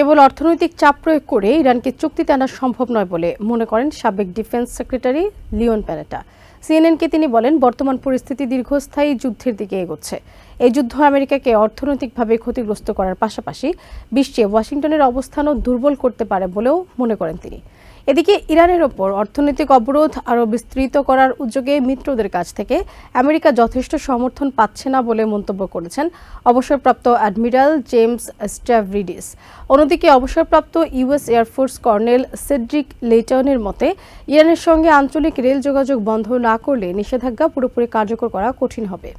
কেবল অর্থনৈতিক চাপ প্রয়োগ করে ইরানকে চুক্তিতে আনা সম্ভব নয় বলে মনে করেন সাবেক ডিফেন্স সেক্রেটারি লিওন প্যানেটা। সিএনএনকে তিনি বলেন, বর্তমান পরিস্থিতি দীর্ঘস্থায়ী যুদ্ধের দিকে এগোচ্ছে। এই যুদ্ধ আমেরিকাকে অর্থনৈতিকভাবে ক্ষতিগ্রস্ত করার পাশাপাশি বিশ্বে ওয়াশিংটনের অবস্থানও দুর্বল করতে পারে বলেও মনে করেন তিনি। এদিকে ইরানের ওপর অর্থনৈতিক অবরোধ আরও বিস্তৃত করার উদ্যোগে মিত্রদের কাছ থেকে আমেরিকা যথেষ্ট সমর্থন পাচ্ছে না বলে মন্তব্য করেছেন অবসরপ্রাপ্ত অ্যাডমিরাল জেমস স্ট্যাভরিডিস। অন্যদিকে অবসরপ্রাপ্ত ইউএস এয়ারফোর্স কর্নেল সেড্রিক লেটনের মতে, ইরানের সঙ্গে আঞ্চলিক রেল যোগাযোগ বন্ধ না করলে নিষেধাজ্ঞা পুরোপুরি কার্যকর করা কঠিন হবে।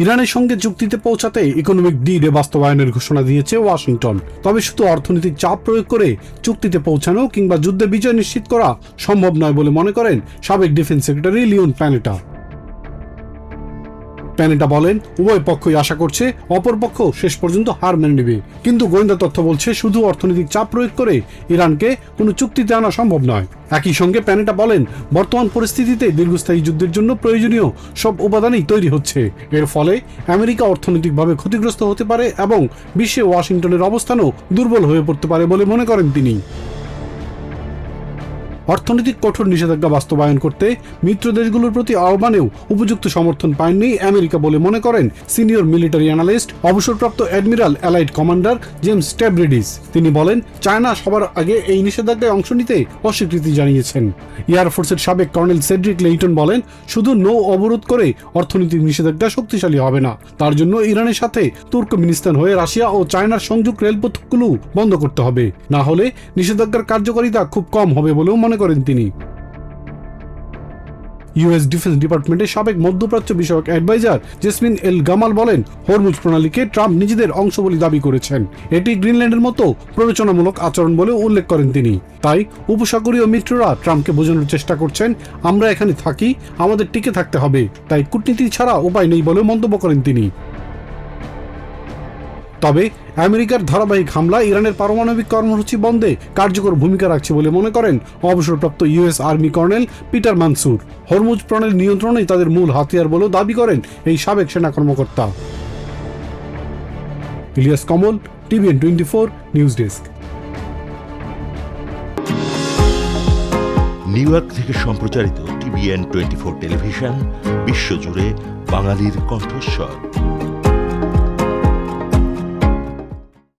ইরানের সঙ্গে চুক্তিতে পৌঁছাতে ইকোনমিক ডিল বাস্তবায়নের ঘোষণা দিয়েছে ওয়াশিংটন। তবে শুধু অর্থনৈতিক চাপ প্রয়োগ করে চুক্তিতে পৌঁছানো কিংবা যুদ্ধে বিজয় নিশ্চিত করা সম্ভব নয় বলে মনে করেন সাবেক ডিফেন্স সেক্রেটারি লিওন প্যানেটা। প্যানেটা বলেন, উভয় পক্ষই আশা করছে অপরপক্ষ শেষ পর্যন্ত হার মেনে নেবে, কিন্তু গোয়েন্দা তথ্য বলছে শুধু অর্থনৈতিক চাপ প্রয়োগ করে ইরানকে কোনো চুক্তিতে আনা সম্ভব নয়। একই সঙ্গে প্যানেটা বলেন, বর্তমান পরিস্থিতিতে দীর্ঘস্থায়ী যুদ্ধের জন্য প্রয়োজনীয় সব উপাদানই তৈরি হচ্ছে। এর ফলে আমেরিকা অর্থনৈতিকভাবে ক্ষতিগ্রস্ত হতে পারে এবং বিশ্বে ওয়াশিংটনের অবস্থানও দুর্বল হয়ে পড়তে পারে বলে মনে করেন তিনি। অর্থনৈতিক কঠোর নিষেধাজ্ঞা বাস্তবায়ন করতে মিত্র দেশগুলোর প্রতি আহ্বানেও উপযুক্ত সমর্থন পায়নি আমেরিকা বলে মনে করেন সিনিয়র মিলিটারি অ্যানালিস্ট অবসরপ্রাপ্ত অ্যাডমিরাল অ্যালাইড কমান্ডার জেমস স্ট্যাভরিডিস। তিনি বলেন, চায়না সবার আগে এই নিষেধাজ্ঞায় অংশ নিতে অস্বীকৃতি জানিয়েছেন। এয়ারফোর্সের সাবেক কর্নেল সেড্রিক লেইটন বলেন, শুধু নৌ অবরোধ করে অর্থনৈতিক নিষেধাজ্ঞা শক্তিশালী হবে না, তার জন্য ইরানের সাথে তুর্কমেনিস্তান হয়ে রাশিয়া ও চায়নার সংযোগ রেলপথগুলো বন্ধ করতে হবে, না হলে নিষেধাজ্ঞার কার্যকারিতা খুব কম হবে বলেও মনে করেন তিনি। ইউএস ডিফেন্স ডিপার্টমেন্টের সাবেক মধ্যপ্রাচ্য বিষয়ক অ্যাডভাইজার জেসমিন এল গামাল বলেন, হরমুজ প্রণালীকে ট্রাম্প নিজেদের অংশ বলে দাবি করেছেন। এটি গ্রিনল্যান্ডের মতো প্ররোচনামূলক আচরণ বলে উল্লেখ করেন তিনি। তাই উপসাগরীয় মিত্ররা ট্রাম্পকে বোঝানোর চেষ্টা করছেন, আমরা এখানে থাকি, আমাদের টিকে থাকতে হবে, তাই কূটনীতি ছাড়া উপায় নেই বলে মন্তব্য করেন তিনি। তবে আমেরিকার ধারাবাহিক হামলা ইরানের পারমাণবিক কর্মসূচি বন্ধে কার্যকর ভূমিকা রাখছে বলে মনে করেন অবসরপ্রাপ্ত US army colonel Peter Mansoor. Hormuz প্রণালীর নিয়ন্ত্রণই তাদের মূল হাতিয়ার বলেও দাবি করেন এই সাবেক সেনা কর্মকর্তা। Ilias Kamal, TVN 24 news desk. New York থেকে সম্প্রচারিত টিভিএন 24 টেলিভিশন বিশ্বজুড়ে বাঙালির কণ্ঠস্বর।